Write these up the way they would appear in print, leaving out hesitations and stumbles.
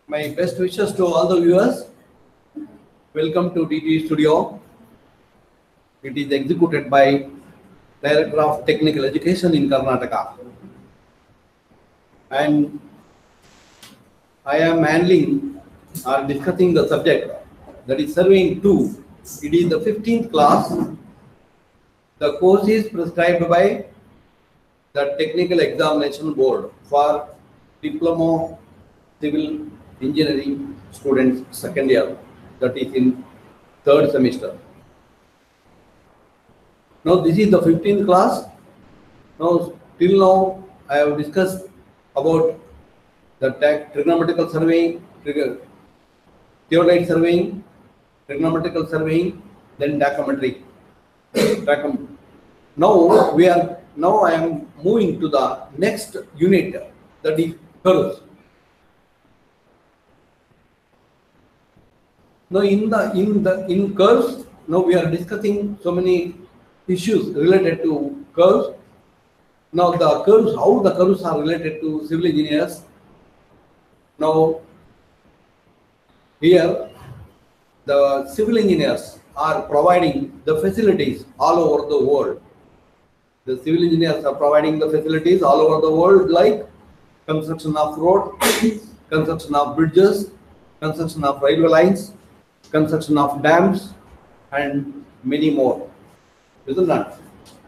My best wishes to all the viewers. Welcome to DT Studio. It is executed by Director of Technical Education in Karnataka. And I am handling or discussing the subject that is Surveying 2. It is the 15th class. The course is prescribed by the Technical Examination Board for Diploma Civil Engineering students second year, that is in third semester. Now this is the 15th class. Now till now I have discussed about the trigonometrical surveying, theodolite surveying, trigonometrical surveying, then tachometry. Now I am moving to the next unit, that is curves. Now in curves, now we are discussing so many issues related to curves. Now the curves, how the curves are related to civil engineers. Now here the civil engineers are providing the facilities all over the world. The civil engineers are providing the facilities all over the world, like construction of roads, construction of bridges, construction of railway lines, construction of dams, and many more. Isn't that?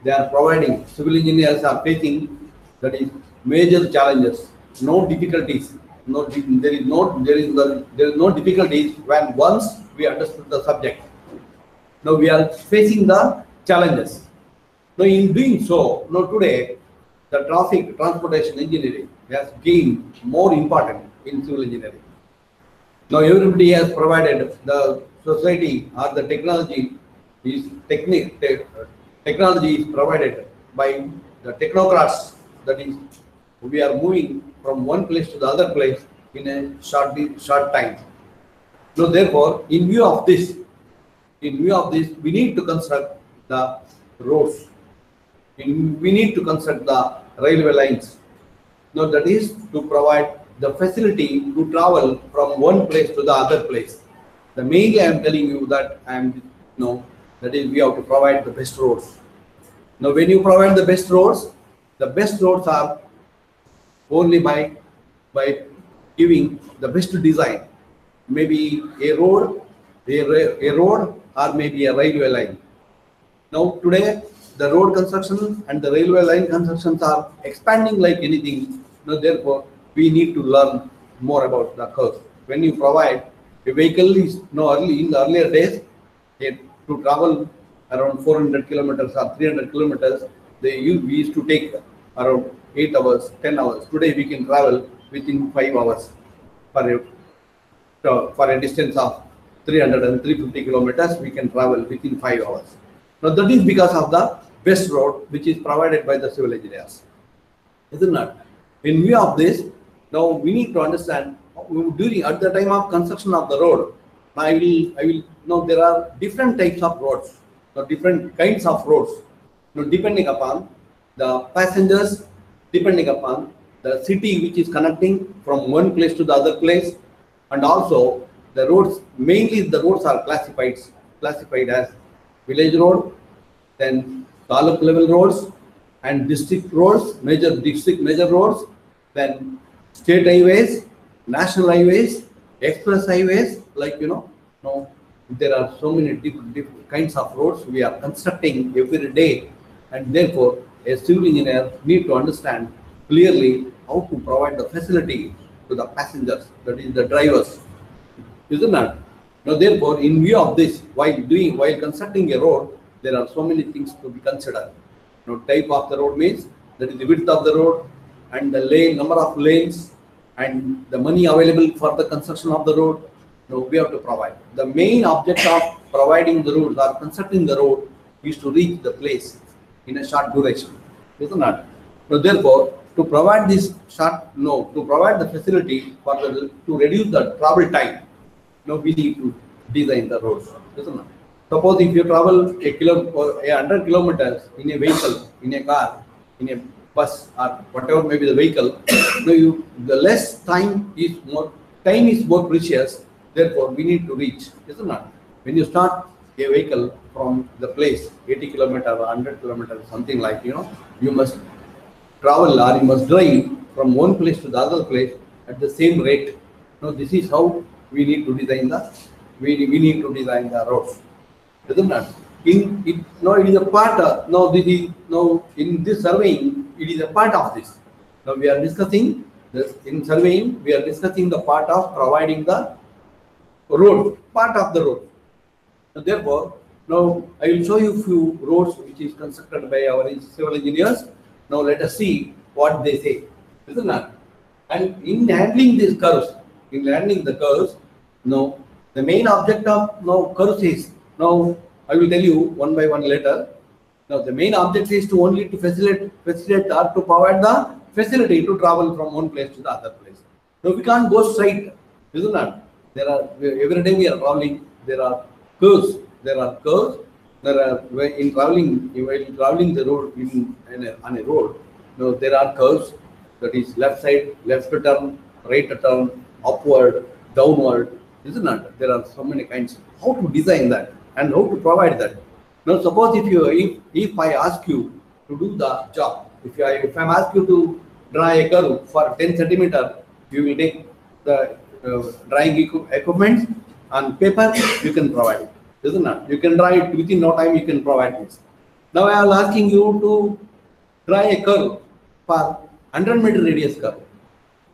They are providing, civil engineers are facing, that is, major challenges, no difficulties. There is no difficulties when once we understood the subject. Now we are facing the challenges. Now in doing so, now today the transportation engineering has gained more important in civil engineering. Now everybody has provided, the society or the technology is technology is provided by the technocrats. That is, we are moving from one place to the other place in a short time. So therefore, in view of this, we need to construct the roads. We need to construct the railway lines. Now that is to provide the facility to travel from one place to the other place. The mainly I am telling you that that is we have to provide the best roads. Now when you provide the best roads are only by giving the best design. Maybe a road or maybe a railway line. Now today the road construction and the railway line constructions are expanding like anything. Now therefore we need to learn more about the curves. When you provide a vehicle is in the earlier days, to travel around 400 kilometers or 300 kilometers, we used to take around 8 hours, 10 hours. Today we can travel within 5 hours for a distance of 300 and 350 kilometers. We can travel within 5 hours. Now that is because of the best road which is provided by the civil engineers. Isn't it? In view of this, now we need to understand at the time of construction of the road. Now there are different types of roads, different kinds of roads. Now depending upon the passengers, depending upon the city which is connecting from one place to the other place, and also the roads. Mainly the roads are classified as village road, then taluk level roads, and district roads, major roads, then state highways, national highways, express highways. Now there are so many different kinds of roads we are constructing every day, and therefore a civil engineer need to understand clearly how to provide the facility to the passengers, that is the drivers. Isn't it? Now therefore, in view of this, while constructing a road, there are so many things to be considered. Now type of the road means, that is the width of the road, and the number of lanes, and the money available for the construction of the road. Now we have to provide. The main object of providing the roads or constructing the road is to reach the place in a short duration. Isn't it? So therefore, to provide this to provide the facility to reduce the travel time, now we need to design the roads. Isn't it? Suppose if you travel 100 kilometers in a vehicle, in a car, in a bus, or whatever may be the vehicle, the less time is more time is more precious, therefore we need to reach, isn't it? When you start a vehicle from the place, 80 kilometer, 100 kilometers, something like, you must travel or you must drive from one place to the other place at the same rate. Now this is how we need to design the roads, isn't it? It is a part of, in this surveying, it is a part of this. Now we are discussing this in surveying, we are discussing the part of providing the road, part of the road. So therefore, now I will show you few roads which is constructed by our civil engineers. Now let us see what they say, isn't it? And in handling these curves, now the main object of curves is, now I will tell you one by one later. Now the main object is to only to facilitate or to provide the facility to travel from one place to the other place. Now we can't go straight, isn't it? Every day we are traveling. There are curves. In traveling the road on a road. Now there are curves. That is left side, left turn, right turn, upward, downward, isn't it? There are so many kinds. How to design that and how to provide that. Now suppose if I ask you to do the job, if I'm asked you to draw a curve for 10 centimeter, you will take the drawing equipment on paper, you can provide it, isn't it? You can draw it within no time, you can provide this. Now I am asking you to draw a curve for 100-meter radius curve.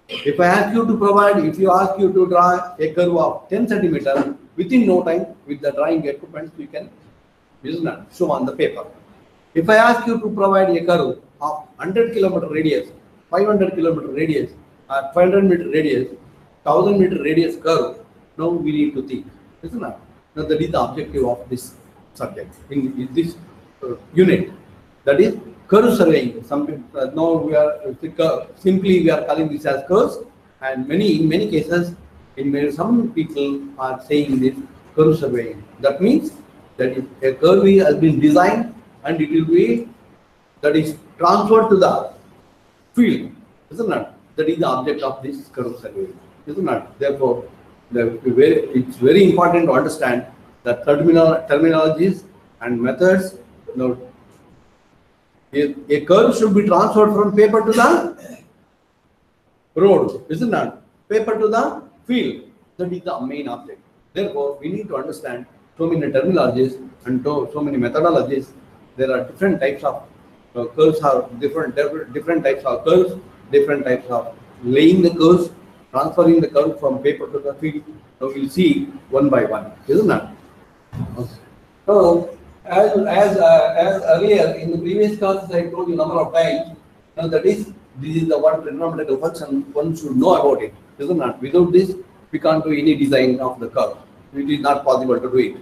If I ask you to draw a curve of 10 centimeter, within no time with the drawing equipment, you can, isn't it, show on the paper. If I ask you to provide a curve of 100-kilometer radius, 500-kilometer radius, 500-meter radius, 1000-meter radius curve, now we need to think, isn't it? Now that is the objective of this subject in this unit. That is curve surveying. Now we are simply calling this as curves, and in many cases, some people are saying this curve surveying. That means that if a curve has been designed and it will be transferred to the field, isn't it? That is the object of this curve surveying, isn't it? Therefore, it's very important to understand the terminologies and methods. Now, a curve should be transferred from paper to the road, isn't it? Paper to the field. That is the main object. Therefore, we need to understand so many terminologies and so many methodologies. There are different types of curves, different types of curves, different types of laying the curves, transferring the curve from paper to the field. Now we'll see one by one, isn't it? Okay. So as earlier in the previous classes I told you a number of times, now this is the one trigonometrical function one should know about it, isn't it? Without this, we can't do any design of the curve. It is not possible to do it.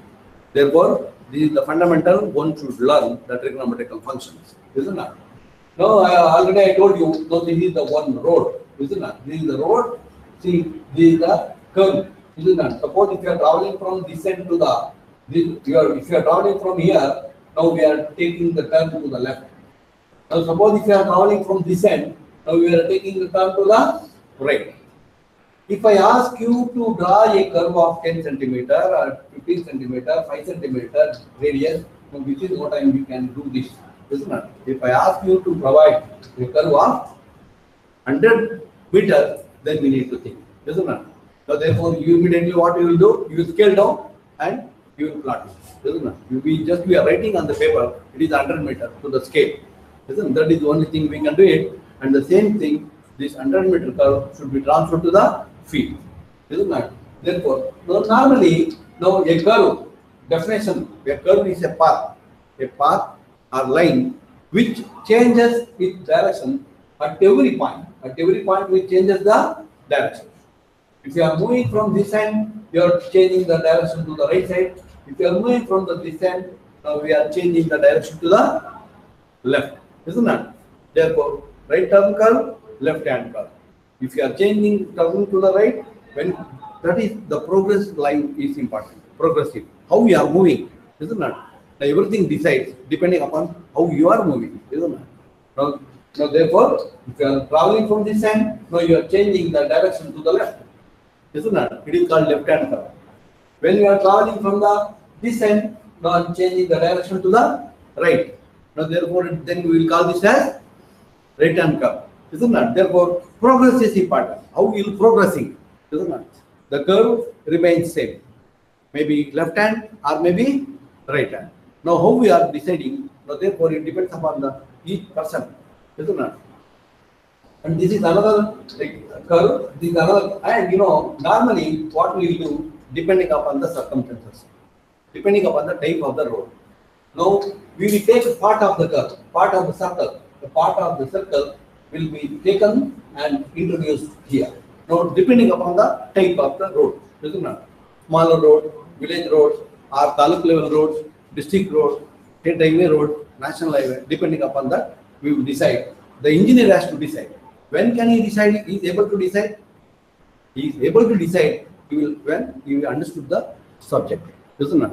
Therefore, this is the fundamental one should learn the trigonometrical functions, isn't it? Now already I told you, so this is the one road, isn't it? This is the road. See, this is the curve, isn't it? Suppose if you are traveling from this end to the if you are traveling from here, now we are taking the turn to the left. Now suppose if you are traveling from this end, now we are taking the turn to the right. If I ask you to draw a curve of 10 centimeter or 15 centimeter, 5 centimeter radius, now within no time we can do this, isn't it? If I ask you to provide a curve of 100 meters, then we need to think, isn't it? So therefore, you immediately what you will do? You will scale down and you will plot it, isn't it? We are writing on the paper, it is 100 meters to the scale, isn't it? That is the only thing we can do it. And the same thing, this 100-meter curve should be transferred to the field, isn't it? Therefore, normally, now a curve, definition, a curve is a path or line which changes its direction at every point. At every point, which changes the direction. If you are moving from this end, you are changing the direction to the right side. If you are moving from this end, now we are changing the direction to the left, isn't it? Therefore, right turn curve, left hand curve. If you are turning to the right, when that is the progress line is important. Progressive. How we are moving, isn't it? Now everything decides depending upon how you are moving, isn't it? Now therefore, if you are traveling from this end, now you are changing the direction to the left. isn't it? It is called left-hand curve. When you are traveling from the this end, now changing the direction to the right. Now therefore, then we will call this as right-hand curve, isn't it? Therefore, progress is important. How you will progressing, isn't it? The curve remains same, maybe left hand or maybe right hand. Now, how we are deciding? Now, therefore, it depends upon the each person, isn't it? And this is another curve. This is another, and normally what we will do depending upon the circumstances, depending upon the type of the road. Now, we will take a part of the curve, part of the circle. The part of the circle will be taken and introduced here. Now, depending upon the type of the road, isn't it? Smaller road, village roads, or taluk level roads, district road, state highway road, national highway, depending upon that, we will decide. The engineer has to decide. When can he decide? He is able to decide. He is able to decide when he understood the subject, isn't it?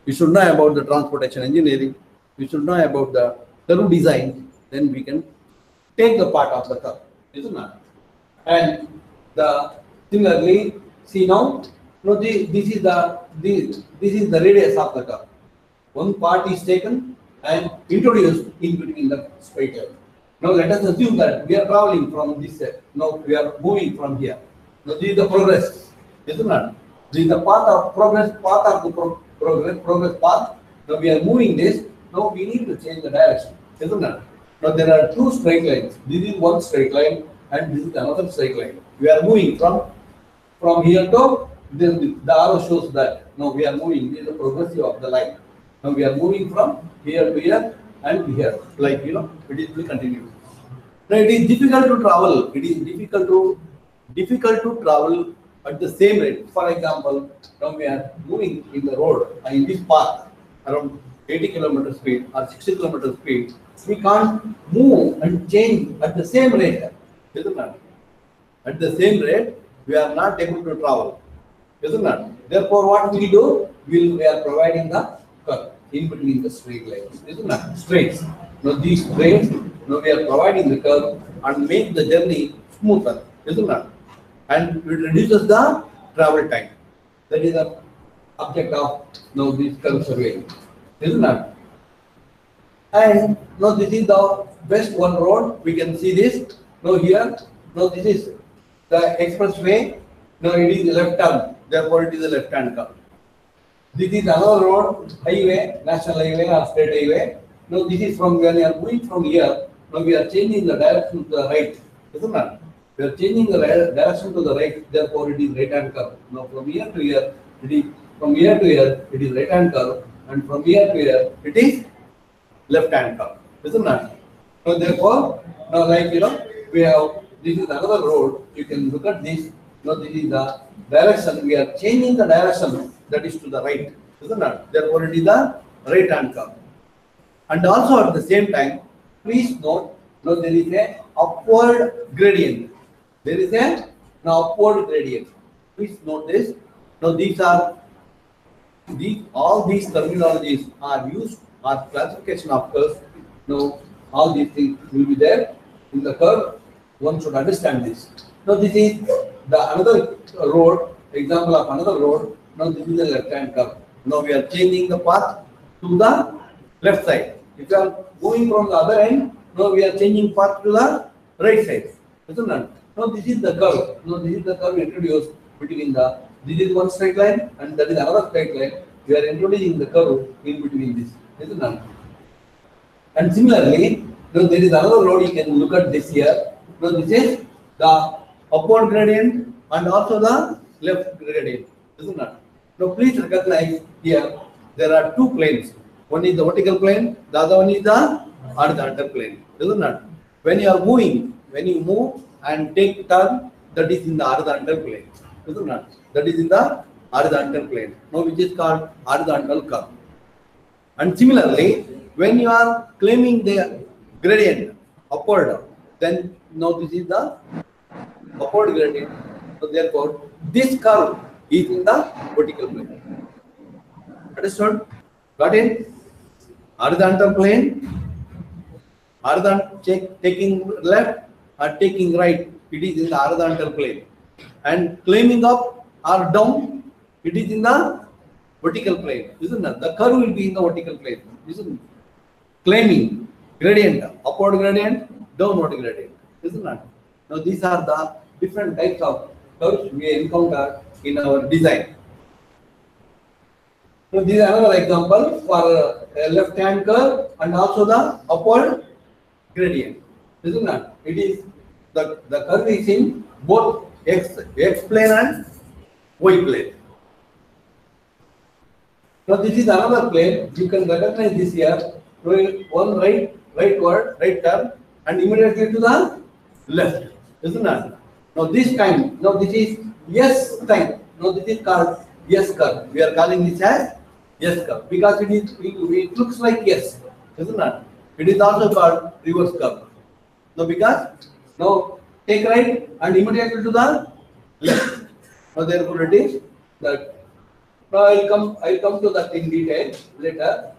We should know about the transportation engineering. We should know about the curve design. Then we can take the part of the curve, isn't it? And similarly, see now, this is the radius of the curve. One part is taken and introduced in between the straight line. Now let us assume that we are traveling from this side. Now we are moving from here. Now this is the progress, isn't it? This is the path of progress, progress path. Now we are moving this. Now we need to change the direction, isn't it? Now there are two straight lines. This is one straight line and this is another straight line. We are moving from here to this. The arrow shows that now we are moving. This is the progressive of the line. Now we are moving from here to here and here, like it will continue. Now it is difficult to travel. It is difficult to travel at the same rate. For example, now we are moving in the road in this path around 80 km speed or 60 km speed. We can't move and change at the same rate, isn't it? At the same rate, we are not able to travel, isn't it? Therefore, what we do? We are providing the curve in between the straight lines, isn't it? Straights. Now these straights, now we are providing the curve and make the journey smoother, isn't it? And it reduces the travel time. That is the object of this curve survey, isn't it? And now this is the best one road. We can see this. Now here, now this is the expressway. Now it is left turn. Therefore, it is a left-hand curve. This is another road, highway, national highway or state highway. Now this is from when we are moving from here. Now we are changing the direction to the right, isn't it? We are changing the direction to the right. Therefore, it is right-hand curve. Now from here to here, it is right-hand curve, and from here to here, it is left-hand curve, isn't it? So therefore, now we have this is another road. You can look at this. Now this is the direction. We are changing the direction that is to the right, isn't it? Therefore, it is the right-hand curve. And also at the same time, please note, now there is a upward gradient. There is a upward gradient. Please note this. Now all these terminologies are used or classification of curves. Now all these things will be there in the curve. One should understand this. Now this is another road, example of another road. Now this is the left-hand curve. Now we are changing the path to the left side. If you are going from the other end, now we are changing path to the right side. Isn't it? Now this is the curve. Now this is the curve introduced between this is one straight line and that is another straight line. We are introducing the curve in between this. Isn't it? And similarly, now there is another road. You can look at this here. Now this is the upward gradient and also the left gradient. Isn't it? Now please recognize here there are two planes. One is the vertical plane, the other one is the horizontal plane. Isn't it? When you are moving, when you move and take turn, that is in the horizontal plane. Isn't it? That is in the horizontal plane. Now which is called horizontal curve. And similarly, when you are claiming the gradient upward, then now this is the upward gradient. So therefore, this curve is in the vertical plane. Understood? Got it? Horizontal plane, taking left or taking right, it is in the horizontal plane. And claiming up or down, it is in the vertical plane, isn't it? The curve will be in the vertical plane, isn't it? Claiming gradient, upward gradient, downward gradient, isn't it? Now these are the different types of curves we encounter in our design. So this is another example for a left-hand curve and also the upward gradient, isn't it? It is the curve is in both x plane and y plane. Now this is another plane. You can recognize this here. One right turn, and immediately to the left, isn't it? Now this time, now this is S time. Now this is called S curve. We are calling this as S curve because it looks like S, isn't it? It is also called reverse curve. Now because now take right and immediately to the left. Now therefore it is that. Now I'll come to that in detail later.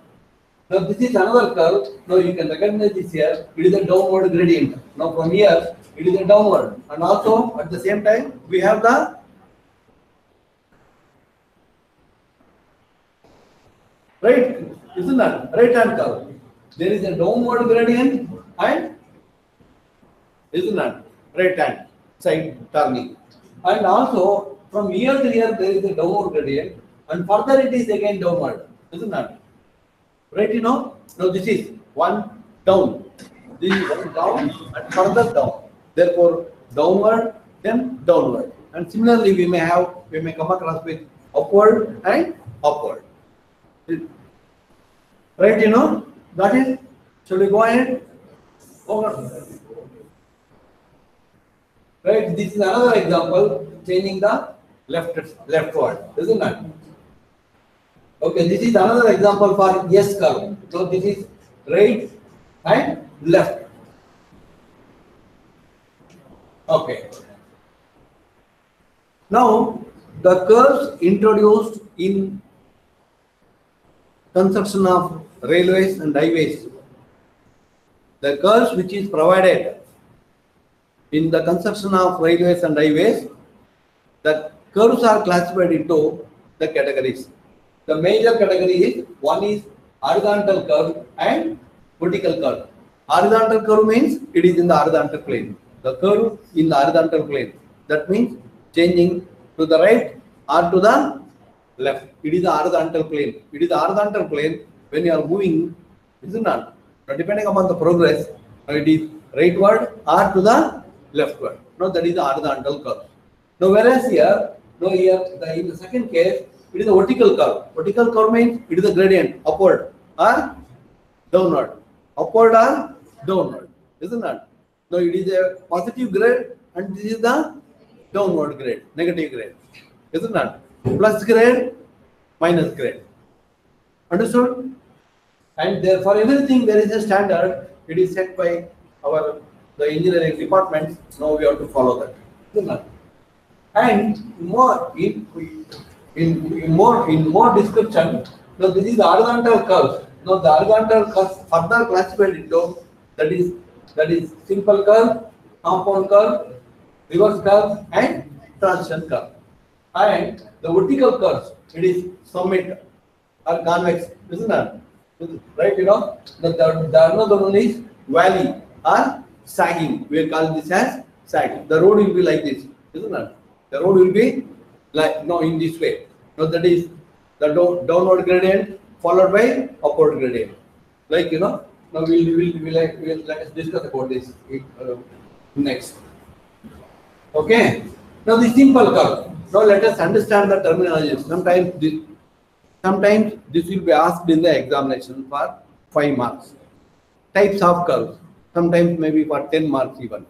Now this is another curve. Now you can recognize this here. It is a downward gradient. Now from here it is a downward, and also at the same time we have the right, isn't that right hand curve? There is a downward gradient and isn't that right hand side turning, and also from here to here there is a downward gradient, and further it is again downward, isn't that? Right, you know? Now this is one down, this is one down and further down. Therefore, downward, then downward. And similarly, we may come across with upward and upward. Right, you know? Got it? Shall we go ahead? Over. Right, this is another example changing the leftward, isn't it? Okay, this is another example for S curve. So this is right and left. Okay. Now the curves introduced in construction of railways and highways. The curves which is provided in the construction of railways and highways, the curves are classified into the categories. The major category is one is horizontal curve and vertical curve. Horizontal curve means it is in the horizontal plane. The curve in the horizontal plane. That means changing to the right or to the left. It is the horizontal plane. It is the horizontal plane when you are moving, isn't it? Now depending upon the progress, it is rightward or to the leftward. Now that is the horizontal curve. Now whereas here, in the second case, it is a vertical curve. Vertical curve means it is a gradient, upward or downward. Upward or downward, isn't it? Now it is a positive grade and this is the downward grade, negative grade, isn't it? Plus grade, minus grade. Understood? And there, for everything there is a standard. It is set by the engineering department. Now we have to follow that, isn't it? And in more description, now this is the horizontal curve. Now the horizontal curve further classified into that is simple curve, compound curve, reverse curve, and transition curve. And the vertical curves, it is summit or convex, isn't it? Right, you know. The another one is valley or sagging. We are calling this as sagging. The road will be like this, isn't it? The road will be like in this way. Now that is the downward gradient followed by upward gradient. Like, you know. Now we'll let us discuss about this next. Okay. Now the simple curve. Now let us understand the terminology. Sometimes this will be asked in the examination for 5 marks. Types of curves. Sometimes maybe for 10 marks even.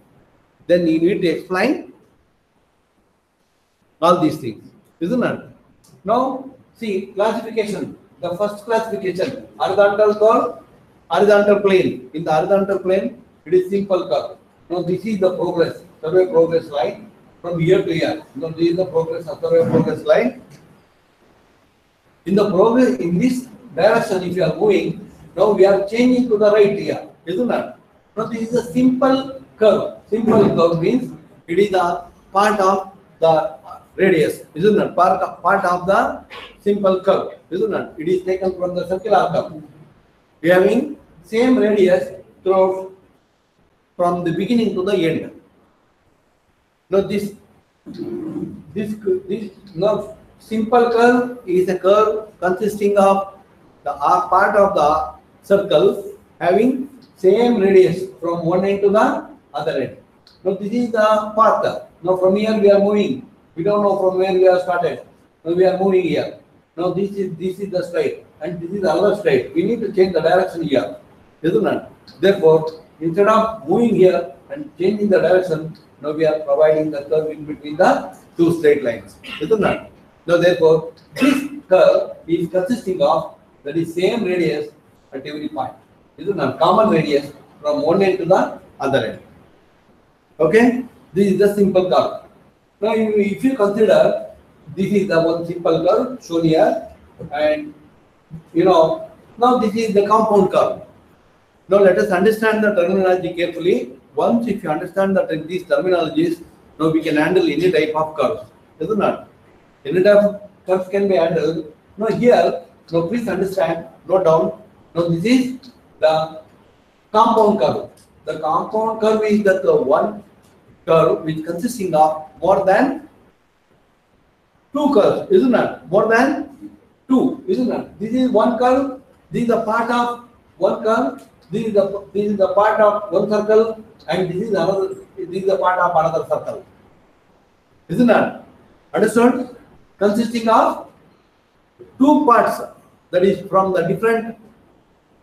Then you need to explain all these things, isn't it? Now see classification. The first classification, horizontal curve, horizontal plane. In the horizontal plane, it is simple curve. Now this is the progress, survey progress line from here to here. Now this is the progress, survey progress line. In the progress in this direction, if you are moving, now we are changing to the right here, isn't it? Now this is a simple curve. Simple curve means it is a part of the radius, isn't it? Part of the simple curve, isn't it? It is taken from the circular curve. We having same radius throughout from the beginning to the end. Now this now simple curve is a curve consisting of the part of the circle having same radius from one end to the other end. Now this is the path. Now from here we are moving. We don't know from where we have started. Now we are moving here. Now this is the straight and this is another straight. We need to change the direction here, isn't it? Therefore, instead of moving here and changing the direction, now we are providing the curve in between the two straight lines, isn't it? Now therefore, this curve is consisting of that is same radius at every point, isn't it? Common radius from one end to the other end. Okay, this is the simple curve. Now, if you consider this is the one simple curve shown here, and now this is the compound curve. Now let us understand the terminology carefully. Once if you understand that in these terminologies, now we can handle any type of curves, isn't it? Any type of curves can be handled. Now here, now please understand, note down. Now this is the compound curve. The compound curve is the one curve which consisting of more than two curves, isn't it? More than two, isn't it? This is one curve. This is a part of one curve. This is the part of one circle, and this is another. This is the part of another circle, isn't it? Understood? Consisting of two parts, that is from the different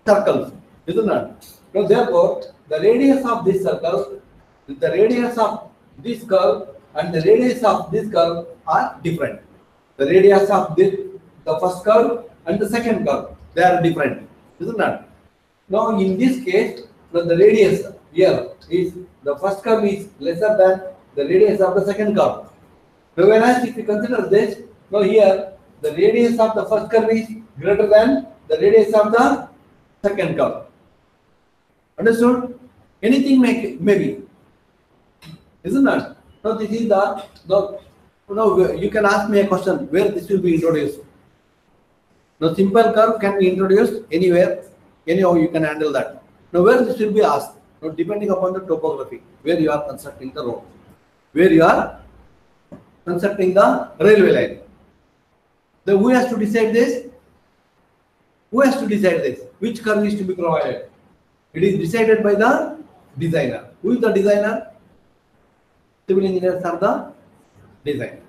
circles, isn't it? So therefore, the radius of this circle, the radius of this curve, and the radius of this curve are different. The radius of the first curve and the second curve, they are different, isn't it? Now in this case, the radius here is the first curve is lesser than the radius of the second curve. Now whereas if you consider this, now here the radius of the first curve is greater than the radius of the second curve. Understood? Anything maybe, isn't it? Now this is now you can ask me a question where this will be introduced. Now simple curve can be introduced anywhere, anyhow you can handle that. Now where this will be asked? Now depending upon the topography, where you are constructing the road, where you are constructing the railway line. Then who has to decide this? Who has to decide this? Which curve is to be provided? It is decided by the designer. Who is the designer? Civil engineers are the designer.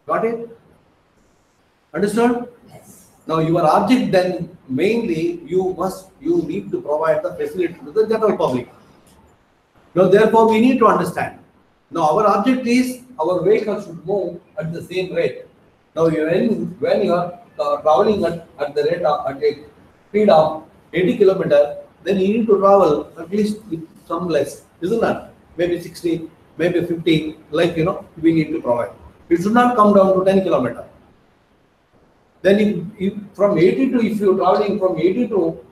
Got it? Understood? Yes. Now your object then mainly you need to provide the facility to the general public. Now therefore we need to understand. Now our object is our vehicle should move at the same rate. Now when you are traveling at the rate of at a speed of 80 kilometers, then you need to travel at least with some less, isn't that? Maybe 60, maybe 50, like we need to provide. It should not come down to 10 kilometers. Then if from 80 to, if you are traveling from 80 to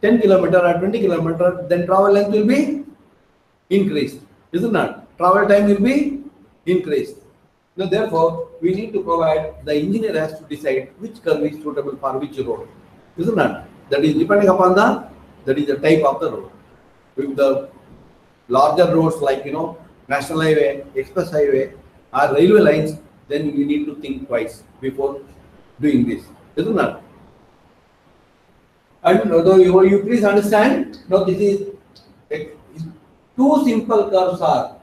10 kilometers or 20 kilometers, then travel length will be increased, isn't it? Travel time will be increased. Now therefore, we need to provide, the engineer has to decide which curve is suitable for which road, isn't it? That is depending upon the type of the road. With the larger roads like national highway, express highway, or railway lines, then we need to think twice before doing this, isn't it? And you please understand. Now this is two simple curves are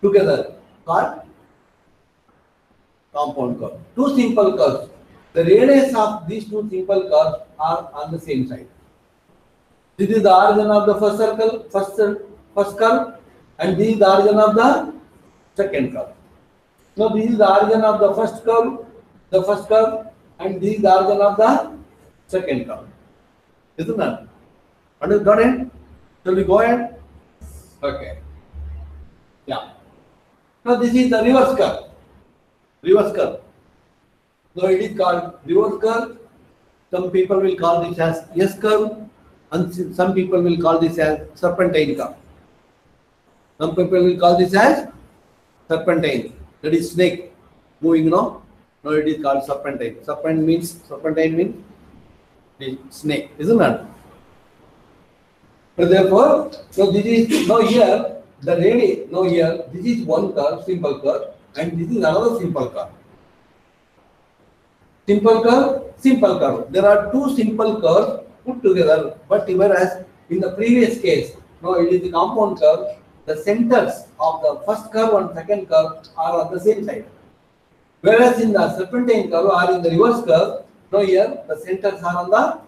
together called compound curve. Two simple curves. The radius of these two simple curves are on the same side. This is the origin of the first circle, first curve, and this is the origin of the second curve. Now this is the origin of the first curve, and this is the origin of the second curve. Isn't that? Got it? Shall we go ahead? Okay. Yeah. Now this is the reverse curve. Reverse curve. So it is called reverse curve. Some people will call this as S curve, and some people will call this as serpentine curve. Some people will call this as serpentine. That is snake moving, no? No, it is called serpentine. Serpentine means the snake, isn't it? So therefore, so this is now here the radius. Now here this is one curve, simple curve, and this is another simple curve. Simple curve, simple curve. There are two simple curves put together, but whereas in the previous case, now it is the compound curve. The centers of the first curve and second curve are on the same side. Whereas in the serpentine curve or in the reverse curve, now here the centers are on the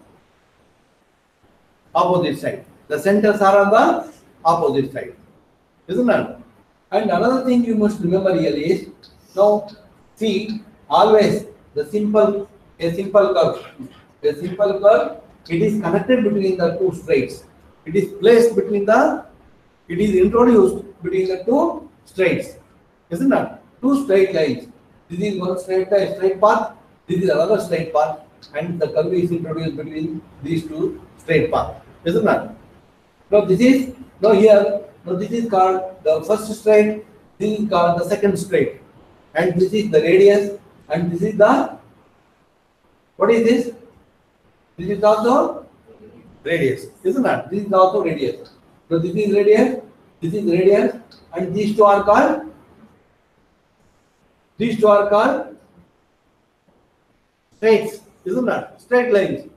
opposite side. The centers are on the opposite side, isn't it? And another thing you must remember here is, now see, always a simple curve, it is connected between the two straights. It is placed between the, it is introduced between the two straights, isn't it? Two straight lines. This is one straight path, this is another straight path, and the curve is introduced between these two straight paths, isn't it? Now this is, now here, now this is called the first straight, this is called the second straight, and this is the radius, and this is the, what is this? This is also radius, isn't it? This is also radius. So this is radius, and these two are called straights, isn't it? Straight lines,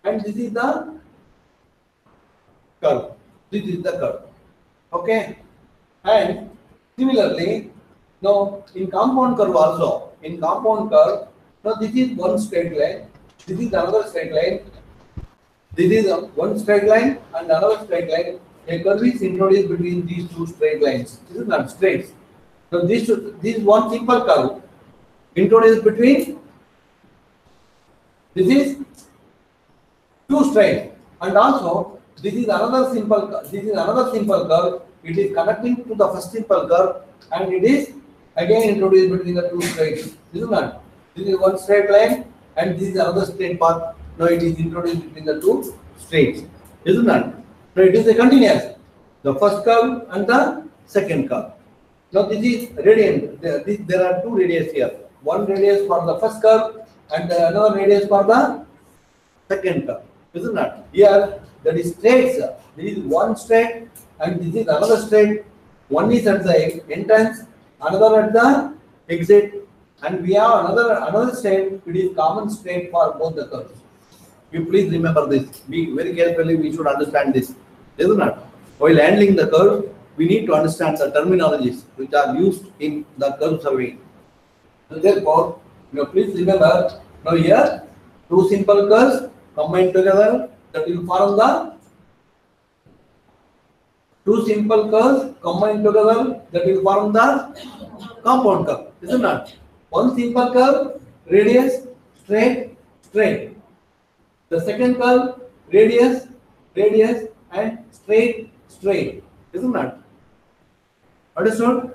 and this is the curve. This is the curve. Okay, and similarly, now in compound curve also, in compound curve, now this is one straight line, this is another straight line, this is one straight line and another straight line. A curve is introduced between these two straight lines. This is not straight. So this is one simple curve introduced between, this is two straight, and also this is another simple curve. It is connecting to the first simple curve, and it is again introduced between the two straights. This is not. This is one straight line, and this is another straight path. Now it is introduced between the two straights. Isn't that? Now it is a continuous. The first curve and the second curve. Now this is radiant. There are two radius here. One radius for the first curve and another radius for the second curve. Isn't that? Here that is straight. This is one straight and this is another straight. One is at the entrance, another at the exit, and we have another straight. It is common straight for both the curves. You please remember this. Be very carefully. We should understand this. Isn't it? While handling the curve, we need to understand the terminologies which are used in the curve surveying. So therefore, please remember. Now here, two simple curves combined together, that will form the compound curve, isn't it? One simple curve, radius, straight. The second curve, radius, and straight, isn't it? Understood?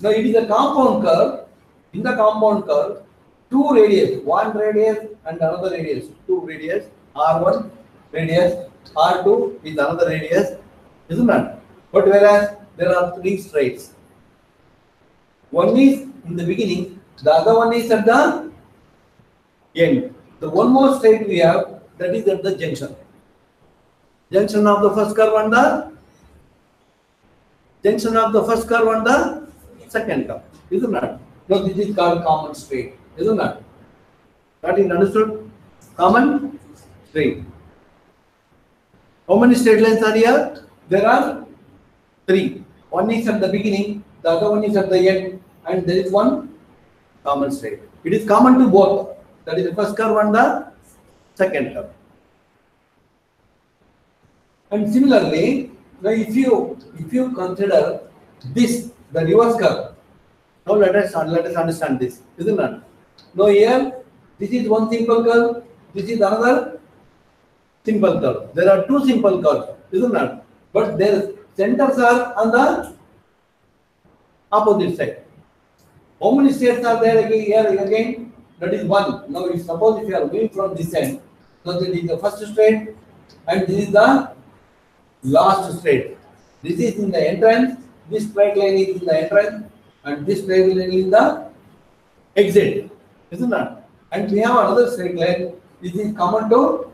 Now it is a compound curve. In the compound curve, two radius, one radius and another radius. Two radius, R1 radius, R2 is another radius, isn't it? But whereas there are three straights. One is in the beginning, the other one is at the end. The one more straight we have, that is at the junction. Junction of the first curve and the second curve, isn't it? Now this is called common straight, isn't it? That is understood? Common straight. How many straight lines are here? There are three. One is at the beginning, the other one is at the end, and there is one common straight. It is common to both. That is the first curve and the second curve. And similarly, now if you consider this, the reverse curve. Now let us understand this, isn't it? Now here, this is one simple curve, this is another simple curve. There are two simple curves, isn't it? But their centers are on the opposite side. How many straights are there here again? That is one. Now suppose if you are going from this end, so this is the first straight and this is the last straight. This is in the entrance, this straight line is in the entrance, and this straight line is the exit, isn't it? And we have another straight line. This is common to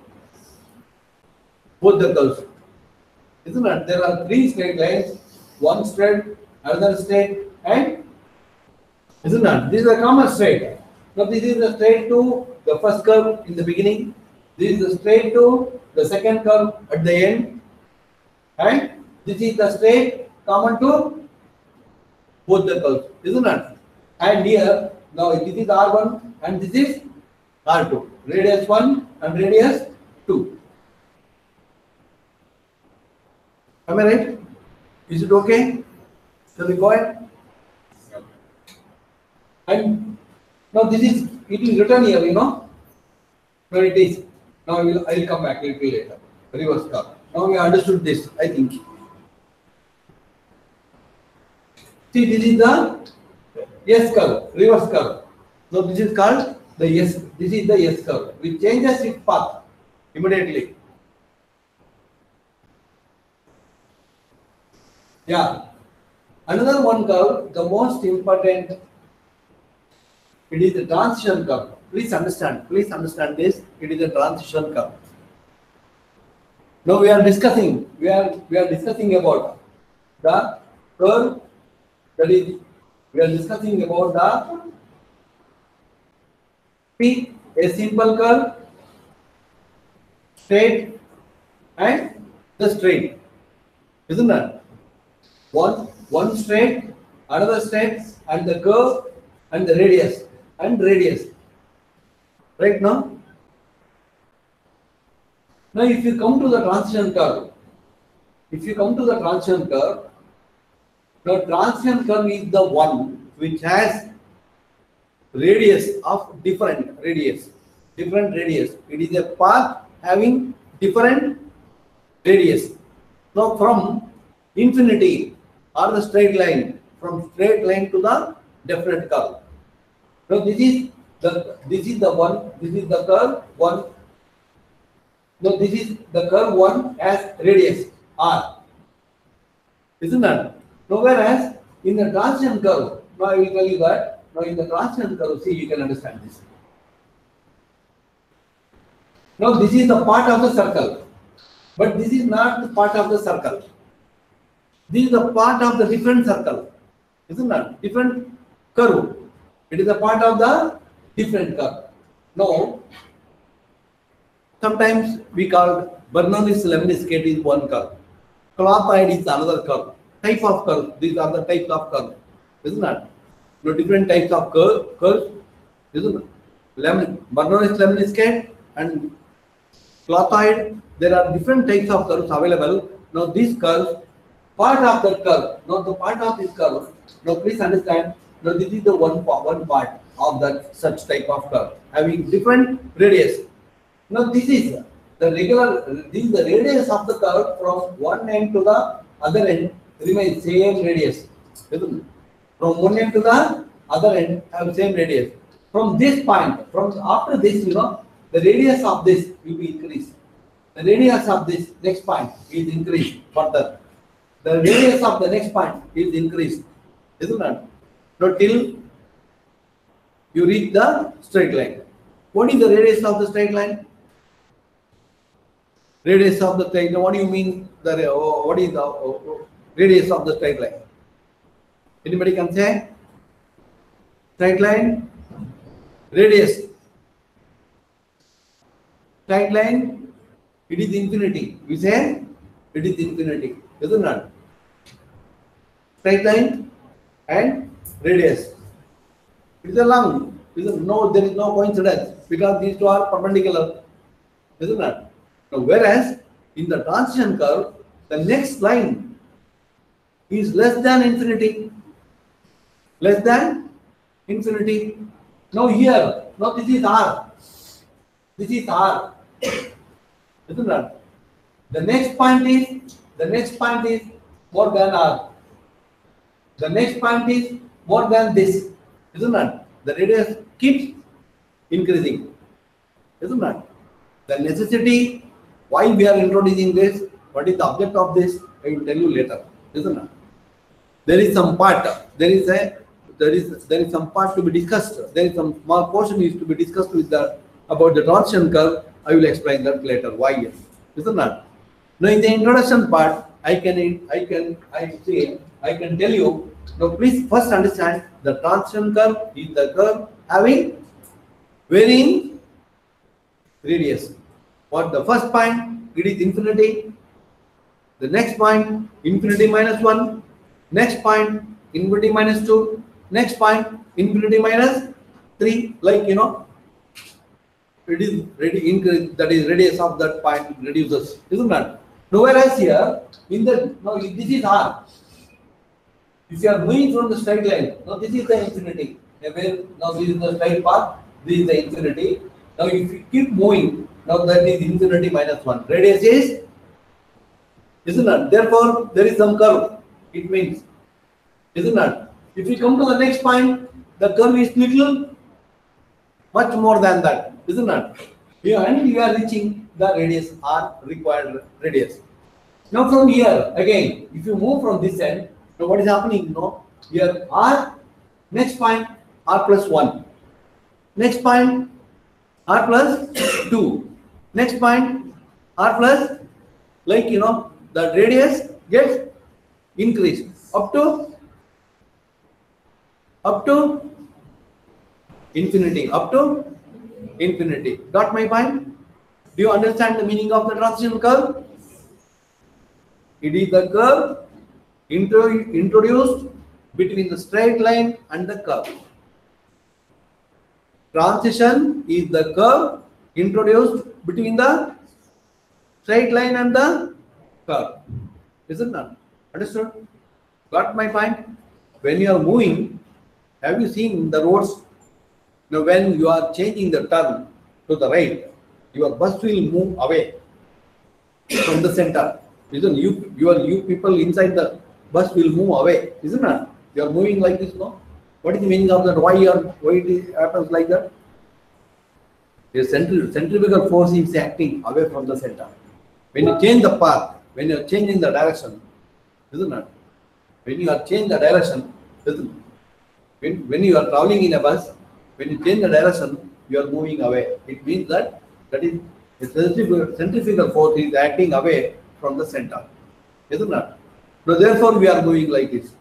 both the curves, isn't it? There are three straight lines, one straight, another straight, and isn't it? This is a common straight. Now this is the straight to the first curve in the beginning. This is the straight to the second curve at the end, and this is the straight common to both the curves, isn't it? And here now this is R1 and this is R2. Radius 1 and radius 2. Am I right? Is it okay? Shall we go ahead? And now this is, it is written here, you know, where it is. Now I will come back a little later. Reverse curve. Now we understood this, I think. See, this is the S curve, reverse curve. So this is called the S. This is the S curve, which changes its path immediately. Yeah. Another one curve, the most important, it is the transition curve. Please understand this. It is a transition curve. Now we are discussing about the curve, that is, we are discussing about the P, a simple curve, straight, and the straight, isn't it? One straight, another straight, and the curve, and the radius, right now? Now if you come to the transition curve, now transition curve is the one which has radius of different radius. It is a path having different radius. Now from infinity or the straight line, from straight line to the definite curve. Now this is the one, this is the curve 1. Now this is the curve 1 as radius R, isn't it? Now whereas in the transition curve, now I will tell you that, now in the transition curve, see, you can understand this. Now this is the part of the circle, but this is not the part of the circle. This is the part of the different circle, isn't it? Different curve. It is a part of the different curve. Now, sometimes we call Bernoulli's lemniscate is one curve. Clothoid is another curve. Type of curve. These are the types of curve, isn't it? No, different types of curves, isn't it? Bernoulli's lemniscate and clothoid. There are different types of curves available. Now, this curve, part of that curve, not the part of this curve. Now, please understand. Now, this is the one part of that such type of curve having different radius. Now, this is the radius of the curve from one end to the other end remains same radius. From one end to the other end have same radius. From this point, from after this, you know, the radius of this will be increased. The radius of this next point is increased further. The radius of the next point is increased, isn't it? Now till you reach the straight line. What is the radius of the straight line? Radius of the straight line. What do you mean? What is the radius of the straight line? Anybody can say? Straight line, radius. Straight line, it is infinity. We say it is infinity, isn't it? Straight line and radius. It is a long. There is no coincidence because these two are perpendicular, isn't it? Now, whereas in the transition curve, the next line is less than infinity. Less than infinity. Now here, now this is R. This is R. Isn't it? The next point is more than R. The next point is more than this. Isn't it? The radius keeps increasing. Isn't it? The necessity, why we are introducing this, what is the object of this, I will tell you later. Isn't it? There is some part, there is a there is some part to be discussed. There is some small portion is to be discussed with the about the transition curve. I will explain that later. Why? Isn't that? Now in the introduction part, I can tell you. Now please first understand the transition curve is the curve having varying radius. What the first point, it is infinity. The next point, infinity minus 1. Next point, infinity minus 2. Next point, infinity minus 3. Like, you know, it is increase, that is radius of that point reduces, isn't that? Now, whereas here, now this is R. If you are moving from the straight line, now this is the infinity. Now this is the straight path, this is the infinity. Now if you keep moving, now that is infinity minus 1. Radius is, isn't it? Therefore, there is some curve. It means, isn't it? If we come to the next point, the curve is little, much more than that, isn't it? Here, and you are reaching the radius R, required radius. Now from here, again, if you move from this end, now what is happening? No, here R, next point R plus 1, next point R plus 2, next point R plus, like, you know, the radius gets increased up to infinity, up to infinity. Got my point? Do you understand the meaning of the transition curve? It is the curve introduced between the straight line and the curve. Transition is the curve introduced between the straight line and the curve. Isn't that? Understood? Got my point? When you are moving, have you seen the roads? Now, when you are changing the turn to the right, your bus will move away from the center. Isn't you people inside the bus will move away, isn't it? You are moving like this, no? What is the meaning of that? Why it happens like that? The centrifugal force is acting away from the center. When you change the path, when you are changing the direction, isn't it? When you are changing the direction, when you are traveling in a bus, when you change the direction, you are moving away. It means that is the centrifugal force is acting away from the center, isn't it? So therefore, we are moving like this.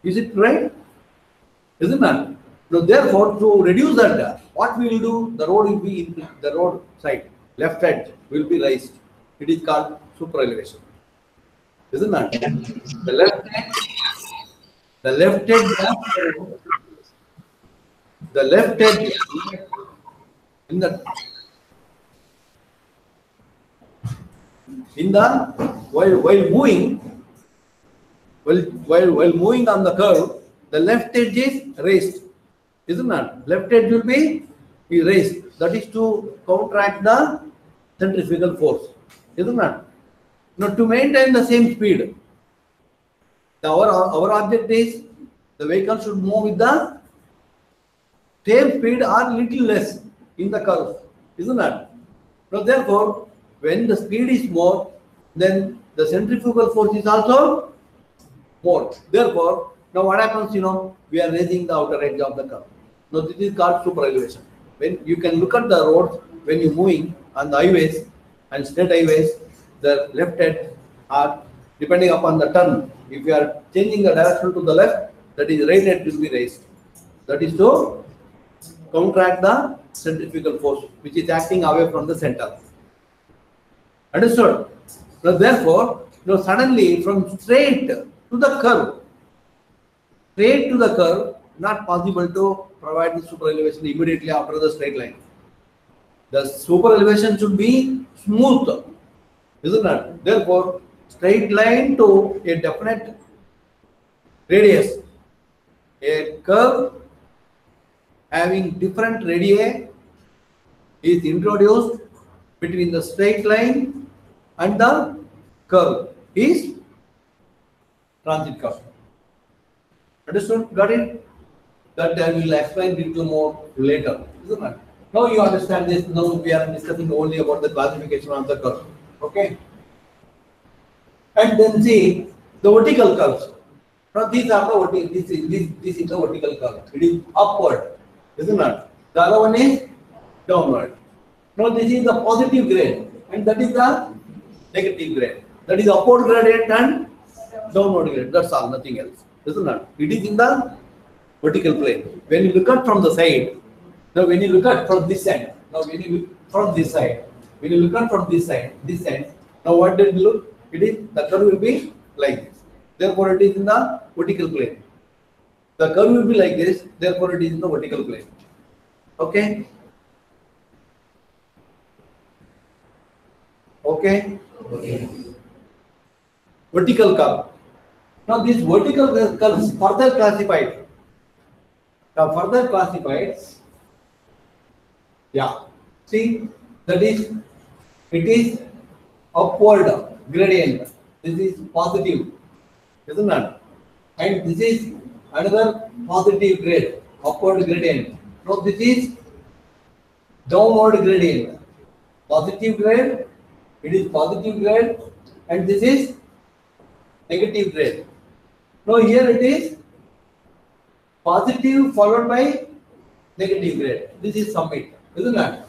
Is it right? Isn't it? So therefore, to reduce that, what we will do? The road will be in the road side, left edge will be raised. It is called super elevation, isn't it? The left edge in the while moving on the curve, the left edge is raised, isn't it? Left edge will be raised. That is to counteract the centrifugal force, isn't it? Now, to maintain the same speed, our object is the vehicle should move with the same speed or little less in the curve, isn't it? So therefore, when the speed is more, then the centrifugal force is also more. Therefore, now what happens? You know, we are raising the outer edge of the curve. Now this is called super elevation. When you can look at the roads when you're moving on the highways and state highways, the left edge are depending upon the turn. If you are changing the direction to the left, that is right edge will be raised. That is to counteract the centrifugal force which is acting away from the center. Understood? So therefore, now suddenly from straight to the curve, not possible to provide the super elevation immediately after the straight line. The super elevation should be smooth, isn't it? Therefore, straight line to a definite radius, a curve having different radii is introduced between the straight line and the curve is transit curve. Understood? Got it? That I will explain a little more later, isn't it? Now you understand this. Now we are discussing only about the classification of the curve. Okay? And then see the vertical curves. Now these are the vertical. This is the vertical curve. It is upward, isn't it? The other one is downward. Now this is the positive grade, and that is the negative grade. That is upward gradient and downward gradient. That's all, nothing else, isn't it? It is in the vertical plane. When you look at from the side, now when you look at from this side, now when you look from this side, when you look at from this side, now what did you look? It is the curve will be like this. Therefore, it is in the vertical plane. The curve will be like this. Therefore, it is in the vertical plane. Okay. Okay. Okay. Vertical curve. Now, this vertical curve is further classified. Now, further classified. Yeah. See, that is, it is upward gradient. This is positive, isn't it? And this is another positive grade, upward gradient. Now, this is downward gradient. Positive grade, it is positive grade, and this is negative grade. Now, here it is positive followed by negative grade. This is summit, isn't it?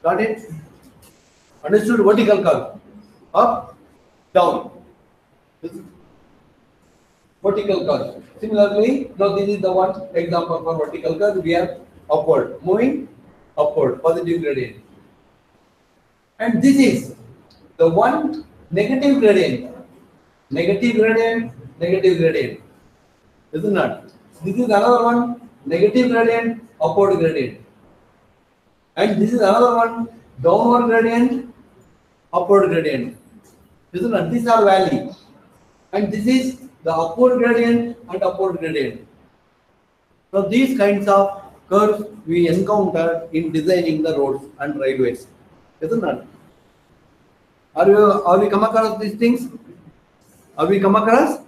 Got it? Understood? Vertical curve. Up, down. This is vertical curve. Similarly, now this is the one example for vertical curve. We have upward, moving upward, positive gradient. And this is the one negative gradient. Negative gradient, negative gradient. Isn't it? This is another one, negative gradient, upward gradient. And this is another one, downward gradient, upward gradient. Isn't it? These are valley. And this is the upward gradient and upward gradient. So these kinds of curves we encounter in designing the roads and railways. Isn't it? Are we come across these things? Are we come across?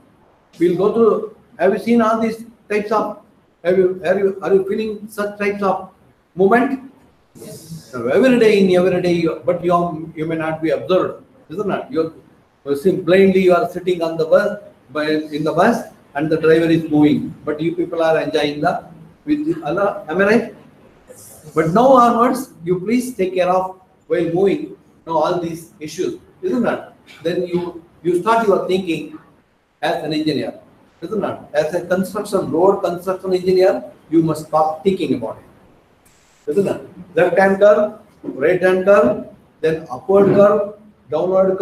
We'll go to. Have you seen all these types of? Are you feeling such types of movement? Yes. Every day, but you may not be observed, isn't it? You're blindly you are sitting on the bus, in the bus, and the driver is moving, but you people are enjoying the with the Allah. Am I right? Yes. But now onwards, you please take care of while moving. Now all these issues, isn't it? Then you start your thinking as an engineer, isn't it? As a road construction engineer, you must start thinking about it, isn't it? Left hand curve, right hand curve, then upward curve, downward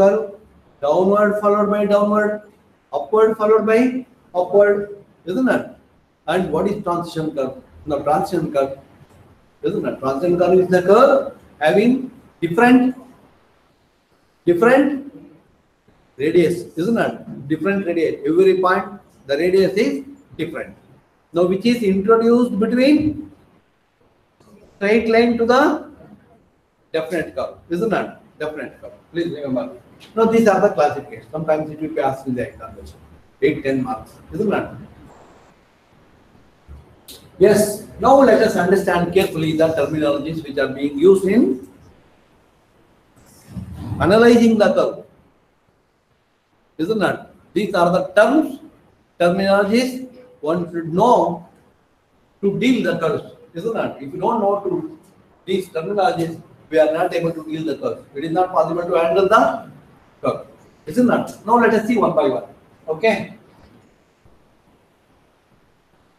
followed by downward, upward followed by upward, isn't it? And what is transition curve? Now transition curve, isn't it? Transition curve is the curve having different radius, isn't it? Different radius. Every point, the radius is different. Now, which is introduced between straight line to the definite curve, isn't it? Definite curve. Please remember. Now, these are the classifications. Sometimes it will be asked in the examination. 8-10 marks, isn't it? Yes. Now, let us understand carefully the terminologies which are being used in analyzing the curve, isn't it? These are the terminologies one should know to deal the curves, isn't it? If you don't know these terminologies, we are not able to deal the curve. It is not possible to handle the curve, isn't it? Now let us see one by one. Okay.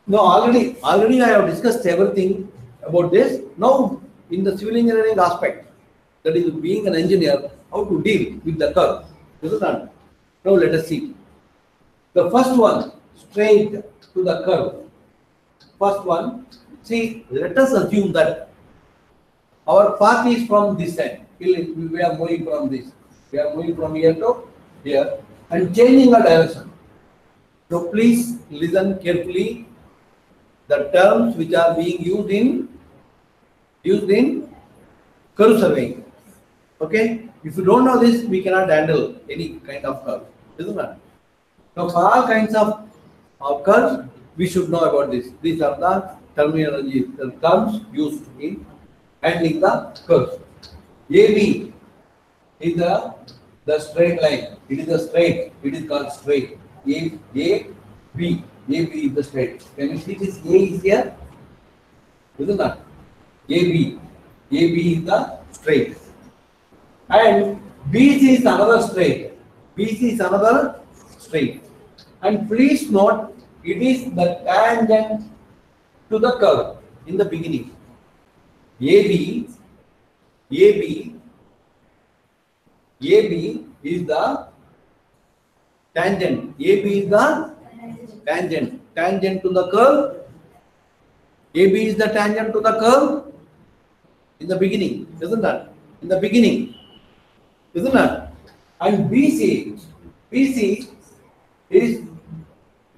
Now already I have discussed everything about this. Now in the civil engineering aspect, that is being an engineer, how to deal with the curve, isn't it? Now let us see. The first one, straight to the curve. First one, see, let us assume that our path is from this side. We are moving from this. We are moving from here to here and changing the direction. So please listen carefully. The terms which are being used in curve surveying. Okay? If you don't know this, we cannot handle any kind of curve, isn't it? Now, for all kinds of curves, we should know about this. These are the terminology, the terms used in handling the curves. AB is the straight line. It is a straight. It is called straight. A, B. A, B is the straight. Can you see this? A is here, isn't that? A, B. A, B is the straight. And BC is another straight. BC is another straight. And please note, it is the tangent to the curve in the beginning. AB is the tangent. AB is the tangent to the curve. AB is the tangent to the curve in the beginning, isn't that? In the beginning, isn't that? And BC is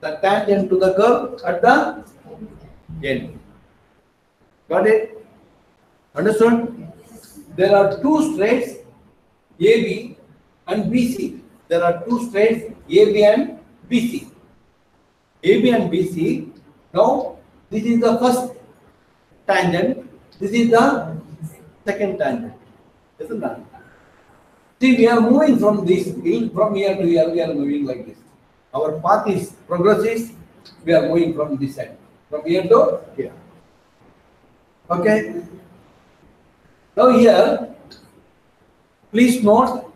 the tangent to the curve at the end. Got it? Understood? There are two straights, AB and BC. There are two straights, AB and BC. AB and BC. Now, this is the first tangent. This is the second tangent. Isn't that? See, we are moving from this, from here to here, we are moving like this. Our path is progressive. We are moving from this side, from here to here. Okay. Now here, please note,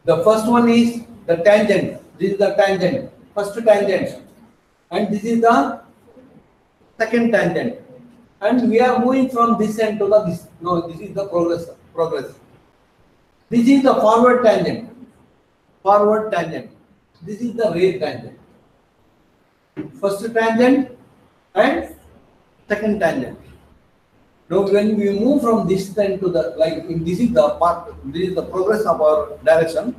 the first one is the tangent. This is the tangent, first tangent, and this is the second tangent. And we are moving from this end to the this. No, this is the progress. This is the forward tangent. Forward tangent. This is the rear tangent. First tangent and second tangent. Now, when we move from this end to the, like, this is the part, this is the progress of our direction.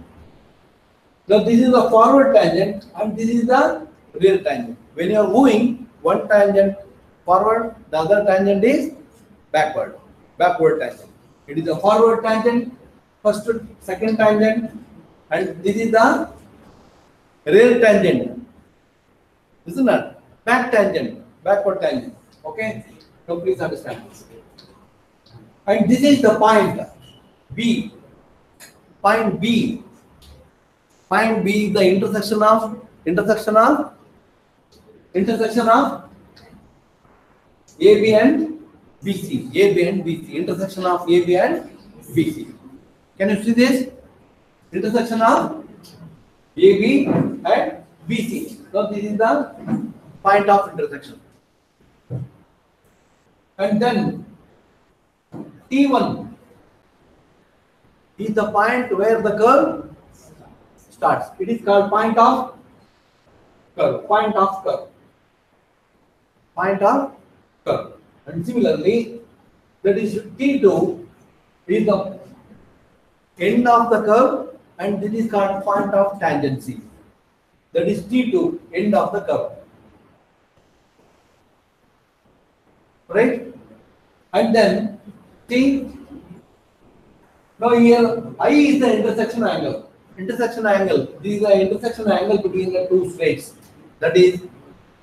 Now, this is the forward tangent and this is the rear tangent. When you are moving, one tangent forward, the other tangent is backward tangent. It is a forward tangent, first, second tangent, and this is the rear tangent. Isn't that? Back tangent, backward tangent. Okay? So please understand this. And this is the point B. Point B. Point B is the intersection of AB and BC. AB and BC. Intersection of AB and BC. Can you see this? Intersection of AB and BC. So this is the point of intersection. And then T1 is the point where the curve starts. It is called point of curve. Point of curve. Point of curve. And similarly, that is T2 is the end of the curve, and this is called point of tangency. That is T2, end of the curve. Right? And then T. Now here I is the intersection angle. Intersection angle. This is the intersection angle between the two straights. That is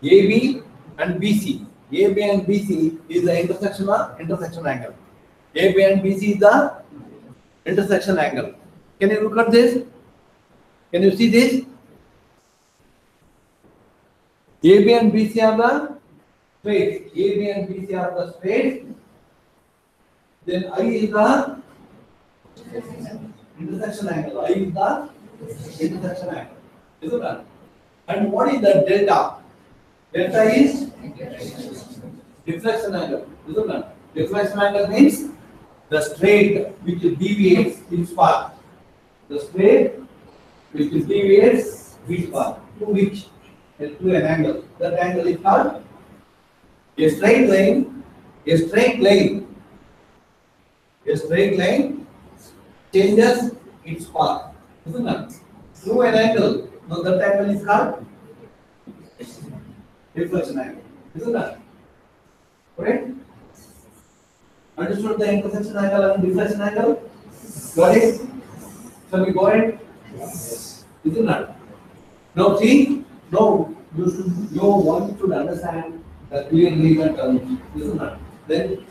AB and BC. AB and BC is the intersection angle. AB and BC is the intersection angle. Can you look at this? Can you see this? AB and BC are the straight. AB and BC are the straight. Then I is the intersection angle. I is the intersection angle. Isn't it? And what is the delta? Delta is deflection angle. Isn't it? Deflection angle means the straight which deviates its path. The straight which deviates its path. To which? To an angle. That angle is called a straight line. A straight line changes its path. Isn't it? Through an angle. Now that angle is called deflection angle. Isn't it? Correct? Understood the intersection angle and deflection angle? Got it? Shall we go ahead? Isn't it? Now see, now you want to understand the clear linear terms. Isn't it? Then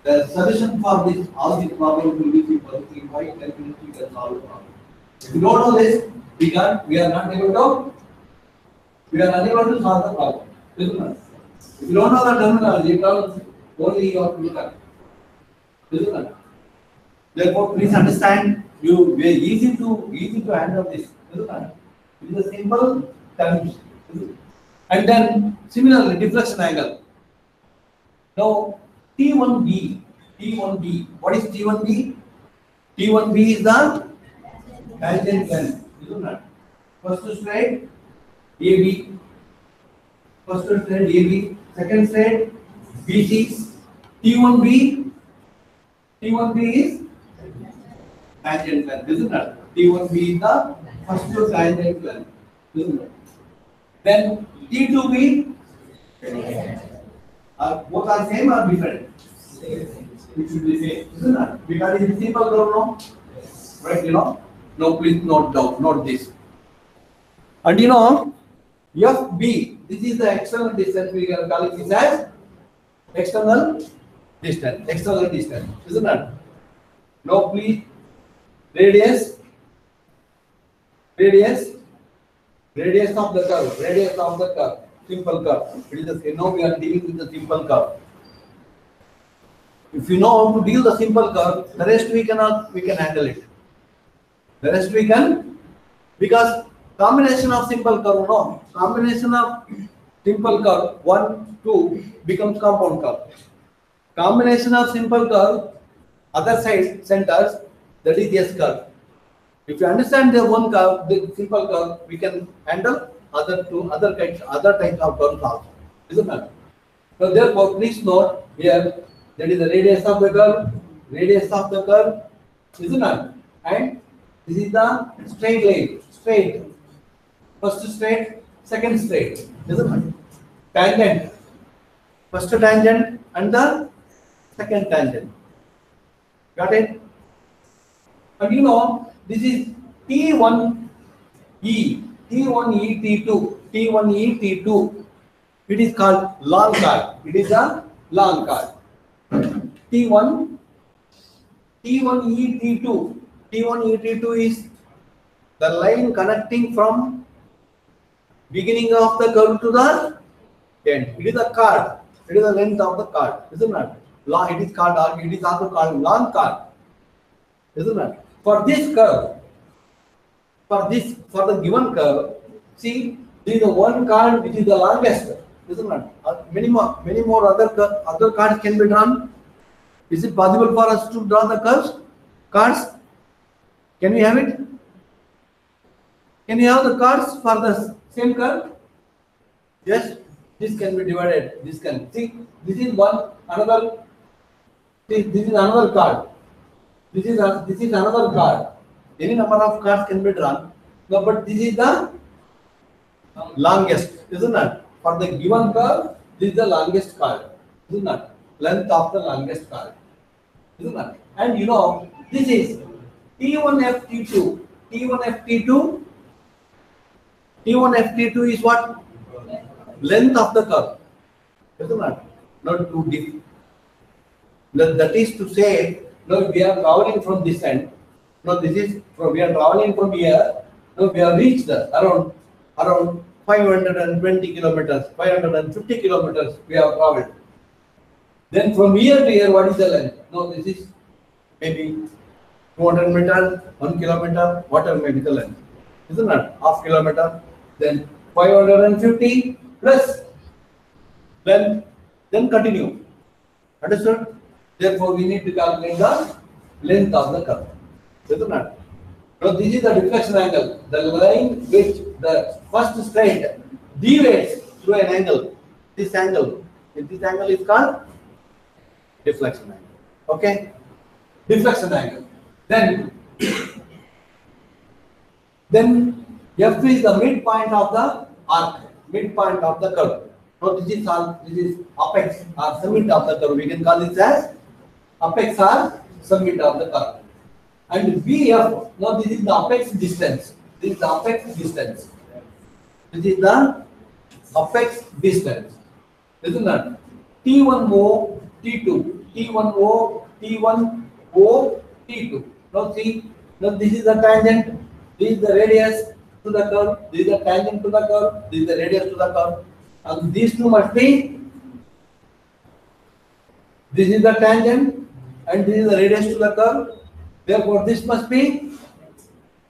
the solution for this, all these problems will be simple. In quite calculating, you can solve the problem. If you don't know this, we are not able to we are unable to solve the problem. Isn't it? If you don't know the terminology, only you have to look at it. Isn't it? Therefore, please understand. You very easy to handle this. Isn't it? It is a simple terms. And then similarly, deflection angle. Now T1B, T1B. What is T1B? T1B is the tangent length. Isn't it? First straight AB. First straight AB. Second straight BC. T1B. T1B is tangent length, isn't it? T1B is the first tangent length, isn't it? Then T2B, both are same or different? It should be same, isn't it? Because it is simple curve, no? Right, No, please note this. And FB, this is the external distance, we can call it this as external distance, isn't it? Now please, radius of the curve, simple curve. It is the, now we are dealing with the simple curve. If you know how to deal the simple curve, the rest we can handle it. The rest we can, because combination of simple curve, no, combination of simple curve 1, 2 becomes compound curve. Combination of simple curve, other side centers, that is S curve. If you understand the one curve, the simple curve, we can handle other types of curves also. Isn't it? So therefore, please note here that is the radius of the curve, isn't it? And this is the straight line, first straight, second straight, isn't it? Tangent, first tangent and the second tangent. Got it? And this is T1E, T1E, T2. It is called long card. It is a long card. T1E, T2. T1E, T2 is the line connecting from beginning of the curve to the end. It is a card. It is the length of the card, isn't it? It is also called long card, isn't it? For this curve, for the given curve, see, there is the one card which is the longest, isn't it? Many more other cards can be drawn. Is it possible for us to draw the cards? Can we have it? Can you have the cards for the same curve? Yes, this can be divided. This can, see, this is another. See, this is another card. This is another card. Any number of cards can be drawn. No, but this is the longest, isn't it? For the given curve, this is the longest card, isn't it? Length of the longest card, isn't it? And this is T1F, T2. T1F, is what? Length of the curve, isn't it? Not too deep. That is to say, we are traveling from this end. We are traveling from here. We have reached around 520 kilometers, 550 kilometers we have traveled. Then from here to here, what is the length? This is maybe 200 meters, 1 kilometer, whatever may be the length. Isn't it? Half kilometer, then 550 plus, then continue. Understood? Therefore, we need to calculate the length of the curve. Isn't it? Now, this is the deflection angle. The line which the first straight deviates through an angle. This angle is called deflection angle. Okay? Deflection angle. Then F is the midpoint of the arc, midpoint of the curve. Now, this is apex or summit of the curve. We can call this as apex or summit of the curve. And VF, now this is the apex distance. This is the apex distance. Isn't it? T1O, T2, T1O, T1O, T2. Now see, this is the tangent, this is the radius, to the curve, this is the tangent to the curve, this is the radius to the curve, and these two must be, this is the tangent and this is the radius to the curve. Therefore, this must be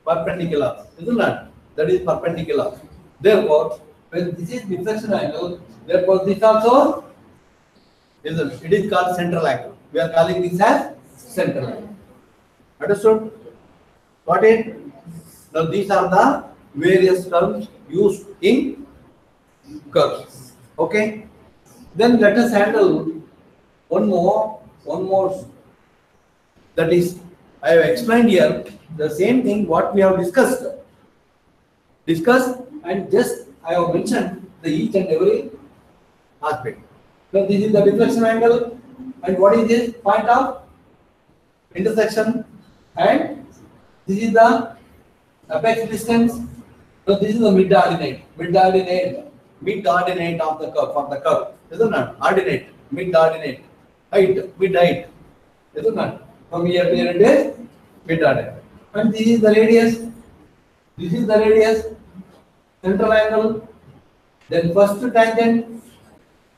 perpendicular, isn't it? That is perpendicular. Therefore, when this is deflection angle, therefore this also isn't it? It is called central angle. We are calling this as central angle. Understood? Got it? Now these are the various terms used in curves. Okay. Then let us handle one more. That is, I have explained here the same thing what we have discussed, and just I have mentioned the each and every aspect. So this is the deflection angle, and what is this point of intersection, and this is the apex distance. So this is the mid ordinate of the curve, for the curve, isn't it? Ordinate, mid ordinate, height, mid height, isn't it? From here to here it is mid ordinate. And this is the radius. This is the radius, central angle. Then first tangent,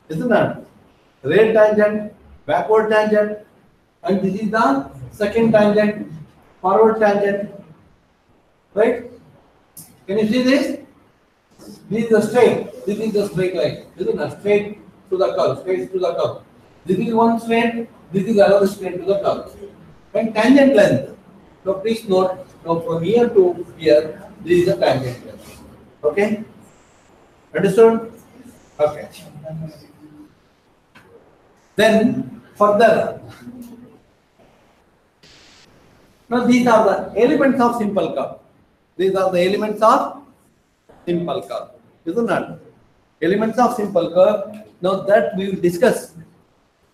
isn't it? Rear tangent, backward tangent, and this is the second tangent, forward tangent. Right? Can you see this? This is the straight. This is the straight line. Isn't it? Straight to the curve. Straight to the curve. This is one straight. This is another straight to the curve. And tangent length. So please note. Now from here to here, this is the tangent length. Okay? Understood? Okay. Then further. Now these are the elements of simple curve. These are the elements of simple curve. Isn't it? Elements of simple curve. Now that we will discuss.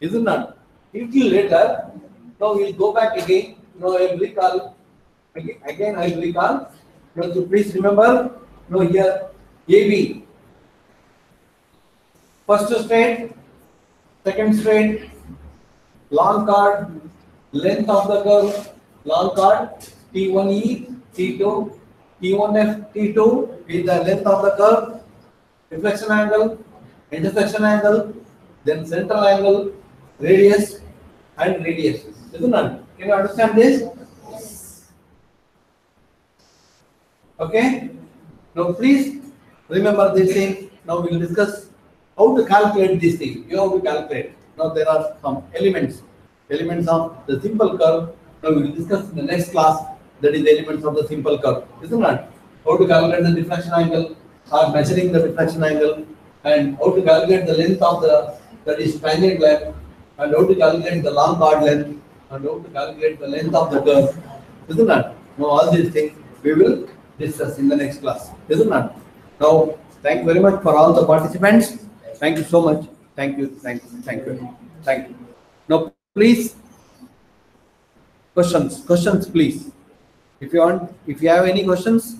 Isn't it? Little later. Now we will go back again. Now I will recall. Again I will recall. Now to please remember. Now here AB. First straight. Second straight. Long chord. Length of the curve. Long chord. T1E. T2. T1F. T2 is the length of the curve. Deflection angle. Intersection angle. Then central angle. Radius and radius. Isn't it? Can you understand this? Okay. Now please remember this thing. Now we will discuss how to calculate this thing. You have to calculate. Now there are some elements of the simple curve. Now we will discuss in the next class. That is the elements of the simple curve. Isn't it? How to calculate the deflection angle, or measuring the deflection angle, and how to calculate the length of the, that is tangent length, and how to calculate the long chord length, and how to calculate the length of the curve. Isn't it? Now all these things we will discuss in the next class. Isn't it? Now thank you very much for all the participants. Thank you so much. Thank you. Now please, questions please. If you have any questions.